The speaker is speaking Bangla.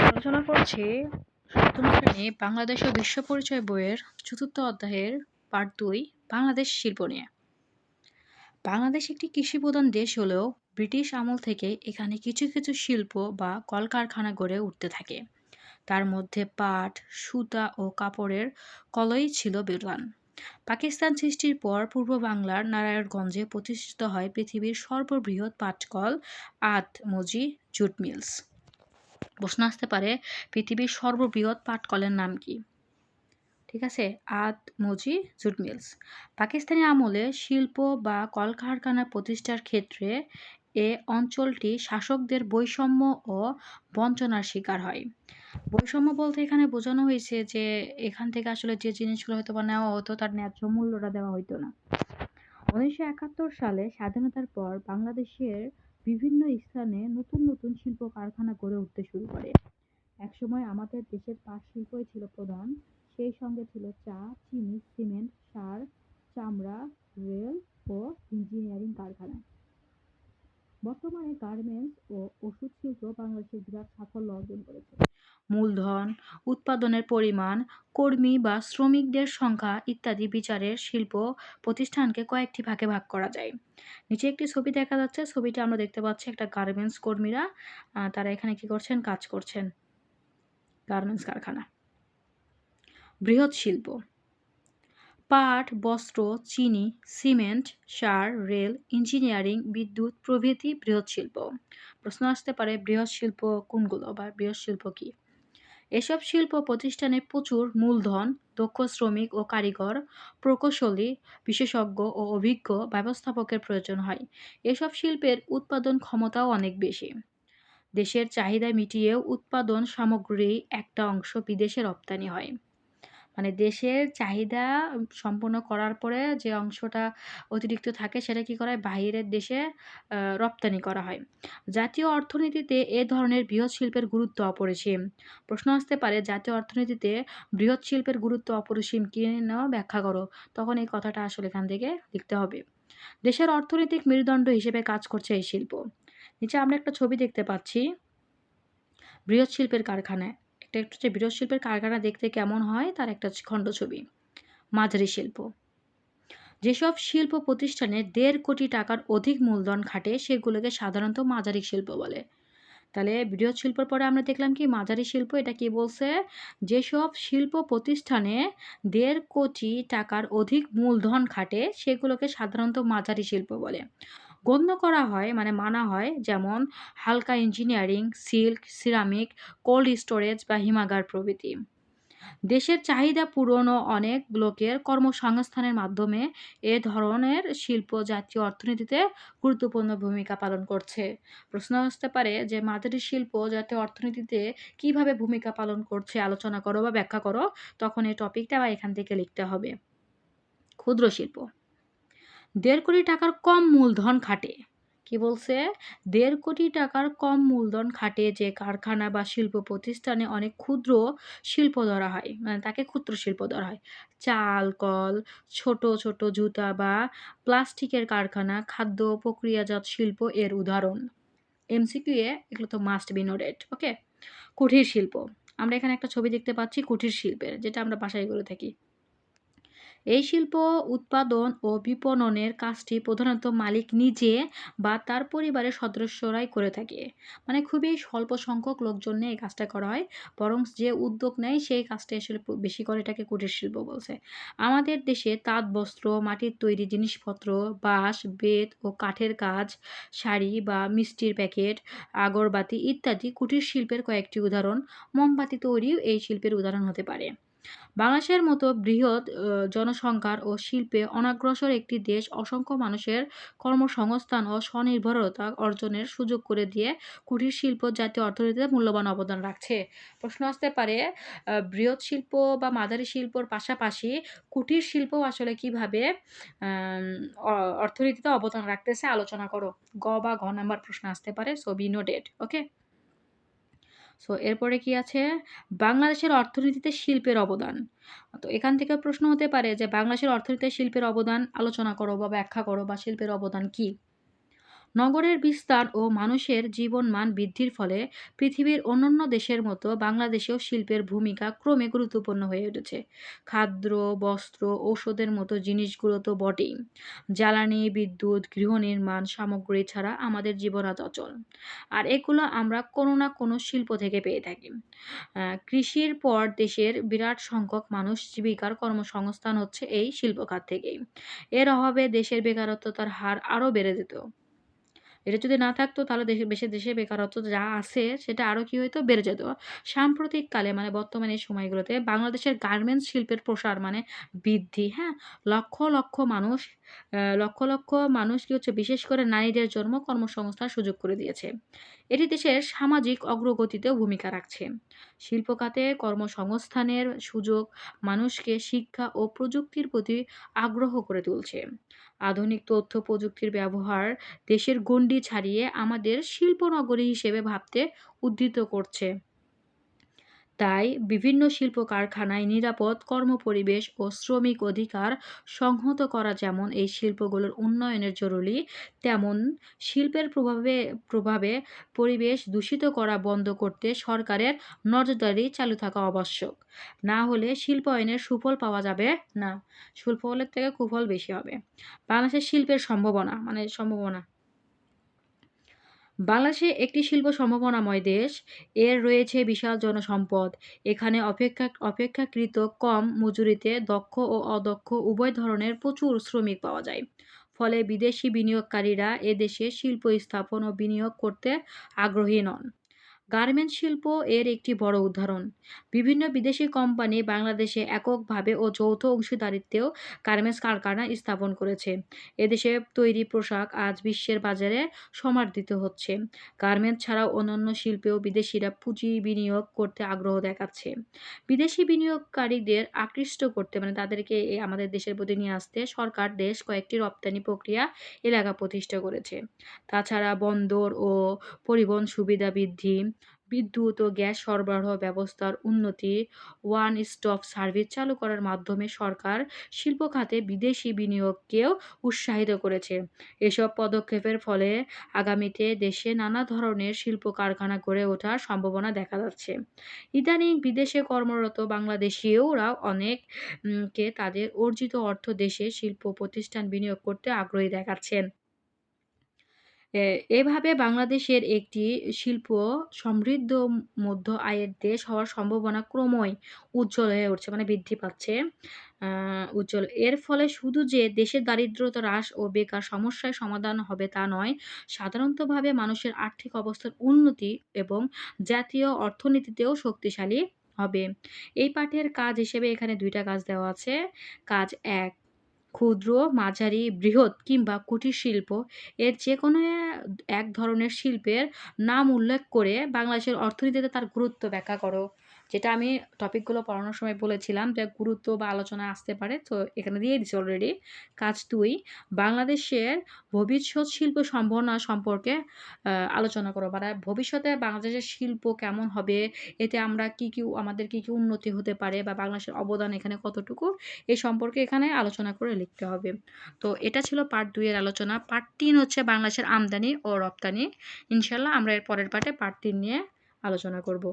আলোচনা করছি সপ্তম শ্রেণী বাংলাদেশ ও বিশ্ব পরিচয় বইয়ের চতুর্থ অধ্যায়ের পার্ট 2 বাংলাদেশ শিল্প নিয়ে। বাংলাদেশ একটি কৃষিপ্রধান দেশ হলেও ব্রিটিশ আমল থেকে এখানে কিছু কিছু শিল্প বা কলকারখানা গড়ে উঠতে থাকে। তার মধ্যে পাট, সুতা ও কাপড়ের কলই ছিল প্রধান। পাকিস্তান সৃষ্টির পর পূর্ব বাংলার নারায়ণগঞ্জে প্রতিষ্ঠিত হয় পৃথিবীর সর্ববৃহৎ পাটকল আদ-মজি জুট মিলস। প্রশ্ন আসতে পারে পৃথিবীর সর্ববৃহৎ পাটকলের নাম কি? ঠিক আছে, আদ-মজি জুট মিলস। পাকিস্তানি আমলে শিল্প বা কলকারখানা প্রতিষ্ঠার ক্ষেত্রে এ অঞ্চলটি শাসকদের বৈষম্য ও বঞ্চনার শিকার হয়। বৈষম্য বলতে এখানে বোঝানো হয়েছে যে এখান থেকে আসলে যে জিনিসগুলো হয়তো বা নেওয়া হতো তার ন্যায্য মূল্যটা দেওয়া হতো না। 1971 সালে স্বাধীনতার পর বাংলাদেশের বিভিন্ন স্থানে নতুন নতুন শিল্প কারখানা গড়ে উঠতে শুরু করে। একসময় আমাদের দেশের পাট শিল্পই ছিল প্রধান, সেই সঙ্গে ছিল চা, চিনি, সিমেন্ট, সার, চামড়া, রেল ও ইঞ্জিনিয়ারিং কারখানা। বর্তমানে গার্মেন্টস ও ওষুধ শিল্প বাংলাদেশে বিরাট সাফল্য অর্জন করেছে। মূলধন, উৎপাদনের পরিমাণ, কর্মী বা শ্রমিকদের সংখ্যা ইত্যাদি বিচারে শিল্প প্রতিষ্ঠানকে কয়েকটি ভাগে ভাগ করা যায়। নিচে একটি ছবি দেখা যাচ্ছে, ছবিটা আমরা দেখতে পাচ্ছি একটা গার্মেন্টস কর্মীরা তারা এখানে কি করছেন, কাজ করছেন। গার্মেন্টস কারখানা। বৃহৎ শিল্প: পাট, বস্ত্র, চিনি, সিমেন্ট, সার, রেল, ইঞ্জিনিয়ারিং, বিদ্যুৎ প্রভৃতি বৃহৎ শিল্প। প্রশ্ন আসতে পারে বৃহৎ শিল্প কোনগুলো বা বৃহৎ শিল্প কি? এসব শিল্প প্রতিষ্ঠানে প্রচুর মূলধন, দক্ষ শ্রমিক ও কারিগর, প্রকৌশলী, বিশেষজ্ঞ ও অভিজ্ঞ ব্যবস্থাপকের প্রয়োজন হয়। এসব শিল্পের উৎপাদন ক্ষমতাও অনেক বেশি। দেশের চাহিদা মিটিয়েও উৎপাদন সামগ্রী একটা অংশ বিদেশে রপ্তানি হয়। মানে দেশের চাহিদা সম্পূর্ণ করার পরে যে অংশটা অতিরিক্ত থাকে সেটা কি করা হয়, বাহিরের দেশে রপ্তানি করা হয়। জাতীয় অর্থনীতিতে এ ধরনের বৃহৎ শিল্পের গুরুত্ব অপরিসীম। প্রশ্ন আসতে পারে জাতীয় অর্থনীতিতে বৃহৎ শিল্পের গুরুত্ব অপরিসীম কিনা ব্যাখ্যা করো। তখন এই কথাটা আসলে এখান থেকে লিখতে হবে। দেশের অর্থনৈতিক মেরুদণ্ড হিসেবে কাজ করছে এই শিল্প। নিচে আমরা একটা ছবি দেখতে পাচ্ছি বৃহৎ শিল্পের কারখানায়। একটা হচ্ছে বৃহৎ শিল্পের কারখানা দেখতে কেমন হয় তার একটা খণ্ড ছবি। মাঝারি শিল্প: যেসব শিল্প প্রতিষ্ঠানে 1.5 কোটি টাকার অধিক মূলধন খাটে সেগুলোকে সাধারণত মাঝারি শিল্প বলে। তাহলে বৃহৎ শিল্পের পরে আমরা দেখলাম কি মাঝারি শিল্প। এটা কি বলছে, যেসব শিল্প প্রতিষ্ঠানে 1.5 কোটি টাকার অধিক মূলধন খাটে সেগুলোকে সাধারণত মাঝারি শিল্প বলে গণ্য করা হয়, মানে মানা হয়। যেমন হালকা engineering, silk, ceramic, cold storage বা হিমাগার প্রভৃতি। দেশের চাহিদা পূরণ ও অনেক লোকের কর্মসংস্থানের মাধ্যমে এ ধরনের শিল্প জাতীয় অর্থনীতিতে গুরুত্বপূর্ণ ভূমিকা পালন করছে। প্রশ্ন আসতে পারে যে মাঝারি শিল্প জাতীয় অর্থনীতিতে কিভাবে ভূমিকা পালন করছে আলোচনা করো বা ব্যাখ্যা করো। তখন এই টপিকটা বা এখান থেকে লিখতে হবে। ক্ষুদ্র শিল্প: 1.5 কোটি টাকার কম মূলধন খাটে। কি বলছে? 1.5 কোটি টাকার কম মূলধন খাটে যে কারখানা বা শিল্প প্রতিষ্ঠানে অনেক ক্ষুদ্র শিল্প ধরা হয়, মানে তাকে ক্ষুদ্র শিল্প ধরা হয়। চাল কল, ছোট ছোট জুতা বা প্লাস্টিকের কারখানা, খাদ্য প্রক্রিয়াজাত শিল্প এর উদাহরণ। এমসিকিউ এ এগুলো তো মাস্ট বি নোটেড। ওকে। কুটির শিল্প: আমরা এখানে একটা ছবি দেখতে পাচ্ছি কুটির শিল্পের, যেটা আমরা বাসায় করে থাকি। এই শিল্প উৎপাদন ও বিপণনের কাজটি প্রধানত মালিক নিজে বা তার পরিবারের সদস্যরাই করে থাকে। মানে খুবই স্বল্প সংখ্যক লোকজন নিয়ে এই কাজটা করা হয়, বরং যে উদ্যোগ নেয় সেই কাজটা আসলে বেশি করে, এটাকে কুটির শিল্প বলছে। আমাদের দেশে তাঁত বস্ত্র, মাটির তৈরি জিনিসপত্র, বাঁশ, বেত ও কাঠের কাজ, শাড়ি বা মিষ্টির প্যাকেট, আগরবাতি ইত্যাদি কুটির শিল্পের কয়েকটি উদাহরণ। মোমবাতি তৈরিও এই শিল্পের উদাহরণ হতে পারে। বাংলাদেশের মতো বৃহৎ জনসংখ্যার ও শিল্পে অনগ্রসর একটি দেশ অসংখ্য মানুষের কর্মসংস্থান ও স্বনির্ভরতা অর্জনের সুযোগ করে দিয়ে কুটির শিল্প জাতীয় অর্থনীতিতে মূল্যবান অবদান রাখছে। প্রশ্ন আসতে পারে বৃহৎ শিল্প বা মাঝারি শিল্পর পাশাপাশি কুটির শিল্প আসলে কিভাবে অর্থনীতিতে অবদান রাখতেছে আলোচনা করো। গ বা ঘ নাম্বার প্রশ্ন আসতে পারে, so be noted. Okay. So এরপরে কি আছে, বাংলাদেশের অর্থনীতিতে শিল্পের অবদান। তো এখান থেকে প্রশ্ন হতে পারে যে বাংলাদেশের অর্থনীতিতে শিল্পের অবদান আলোচনা করো বা ব্যাখ্যা করো বা শিল্পের অবদান কি। নগরের বিস্তার ও মানুষের জীবনমান বৃদ্ধির ফলে পৃথিবীর অন্যান্য দেশের মতো বাংলাদেশেও শিল্পের ভূমিকা ক্রমে গুরুত্বপূর্ণ হয়ে উঠেছে। খাদ্য, বস্ত্র, ঔষধের মতো জিনিসগুলো তো বটেই। জ্বালানি, বিদ্যুৎ, গৃহ নির্মাণ সামগ্রী ছাড়া আমাদের জীবন আজ অচল। আর এগুলো আমরা কোনো না কোনো শিল্প থেকে পেয়ে থাকি। কৃষির পর দেশের বিরাট সংখ্যক মানুষ জীবিকার কর্মসংস্থান হচ্ছে এই শিল্প খাত থেকেই। এর অভাবে দেশের বেকারত্বতার হার আরও বেড়ে যেত। এটা যদি না থাকতো তাহলে দেশে বেকারত্ব যা আছে সেটা আরো কি হইতো? বেড়ে যেত। সাম্প্রতিককালে মানে বর্তমানে এই সময়গুলোতে বাংলাদেশের গার্মেন্টস শিল্পের প্রসার মানে বৃদ্ধি, হ্যাঁ? লক্ষ, লক্ষ মানুষ লক্ষ, লক্ষ মানুষ কি হচ্ছে বিশেষ করে নারীদের জন্য কর্মসংস্থান সুযোগ করে দিয়েছে। এটি দেশের সামাজিক অগ্রগতিতেও ভূমিকা রাখছে। শিল্প খাতে কর্মসংস্থানের সুযোগ মানুষকে শিক্ষা ও প্রযুক্তির প্রতি আগ্রহ করে তুলছে। আধুনিক তথ্য প্রযুক্তির ব্যবহার দেশের গণ্ডি ছাড়িয়ে আমাদের শিল্পনগরী হিসেবে ভাবতে উদ্দীত করছে। তাই বিভিন্ন শিল্প কারখানায় নিরাপদ কর্মপরিবেশ ও শ্রমিক অধিকার সংহত করা যেমন এই শিল্পগুলোর উন্নয়নের জরুরি, তেমন শিল্পের প্রভাবে পরিবেশ দূষিত করা বন্ধ করতে সরকারের নজরদারি চালু থাকা আবশ্যক। না হলে শিল্পায়নের সুফল পাওয়া যাবে না। সুফলের থেকে কুফল বেশি হবে। বাংলাদেশের শিল্পের সম্ভাবনা বাংলাদেশে একটি শিল্প সম্ভাবনাময় দেশ। এর রয়েছে বিশাল জনসম্পদ। এখানে অপেক্ষাকৃত কম মজুরিতে দক্ষ ও অদক্ষ উভয় ধরনের প্রচুর শ্রমিক পাওয়া যায়। ফলে বিদেশি বিনিয়োগকারীরা এদেশে শিল্প স্থাপন ও বিনিয়োগ করতে আগ্রহী নন। গার্মেন্টস শিল্প এর একটি বড় উদাহরণ। বিভিন্ন বিদেশি কোম্পানি বাংলাদেশে এককভাবে ও যৌথ অংশীদারিত্বেও গার্মেন্টস কারখানা স্থাপন করেছে। এদেশে তৈরি পোশাক আজ বিশ্বের বাজারে সমাদৃত হচ্ছে। গার্মেন্টস ছাড়াও অন্যান্য শিল্পেও বিদেশিরা পুঁজি বিনিয়োগ করতে আগ্রহ দেখাচ্ছে। বিদেশি বিনিয়োগকারীদের আকৃষ্ট করতে মানে তাদেরকে আমাদের দেশের প্রতি নিয়ে আসতে সরকার বেশ কয়েকটি রপ্তানি প্রক্রিয়া এলাকা প্রতিষ্ঠা করেছে। তাছাড়া বন্দর ও পরিবহন সুবিধা বৃদ্ধি, বিদ্যুৎ ও গ্যাস সরবরাহ ব্যবস্থার উন্নতি, ওয়ান স্টপ সার্ভিস চালু করার মাধ্যমে সরকার শিল্প খাতে বিদেশি বিনিয়োগকেও উৎসাহিত করেছে। এসব পদক্ষেপের ফলে আগামীতে দেশে নানা ধরনের শিল্প কারখানা গড়ে ওঠার সম্ভাবনা দেখা যাচ্ছে। ইদানিং বিদেশে কর্মরত বাংলাদেশীয়রা অনেক কে তাদের অর্জিত অর্থ দেশে শিল্প প্রতিষ্ঠান বিনিয়োগ করতে আগ্রহী দেখাচ্ছেন। এ এভাবে বাংলাদেশের একটি শিল্প সমৃদ্ধ মধ্য আয়ের দেশ হওয়ার সম্ভাবনা ক্রমই উজ্জ্বল হয়ে উঠছে মানে বৃদ্ধি পাচ্ছে। আ উজ্জ্বল। এর ফলে শুধু যে দেশের দারিদ্র্যতা হ্রাস ও বেকার সমস্যার সমাধান হবে তা নয়, সাধারণতভাবে মানুষের আর্থিক অবস্থার উন্নতি এবং জাতীয় অর্থনীতিতেও শক্তিশালী হবে। এই পাঠের কাজ হিসেবে এখানে ২ টা কাজ দেওয়া আছে। কাজ ১, ক্ষুদ্র, মাঝারি, বৃহৎ কিংবা কুটির শিল্প এর যেকোনো এক ধরনের শিল্পের নাম উল্লেখ করে বাংলাদেশের অর্থনীতিতে তার গুরুত্ব ব্যাখ্যা করো। যেটা আমি টপিকগুলো পড়ানোর সময় বলেছিলাম যে গুরুত্ব বা আলোচনায় আসতে পারে। তো এখানে দিয়ে দিছি অলরেডি। কাজ ২, বাংলাদেশের ভবিষ্যৎ শিল্প সম্ভাবনা সম্পর্কে আলোচনা করো। মানে ভবিষ্যতে বাংলাদেশের শিল্প কেমন হবে? এতে আমরা আমাদের কি, কি উন্নতি হতে পারে বা বাংলাদেশের অবদান এখানে কতটুকু? এ সম্পর্কে এখানে আলোচনা করে লিখতে হবে। তো এটা ছিল পার্ট ২ এর আলোচনা। পার্ট ৩ হচ্ছে বাংলাদেশের আমদানি ও রপ্তানি। ইনশাআল্লাহ আমরা এর পরের পার্টে পার্ট ৩ নিয়ে আলোচনা করব।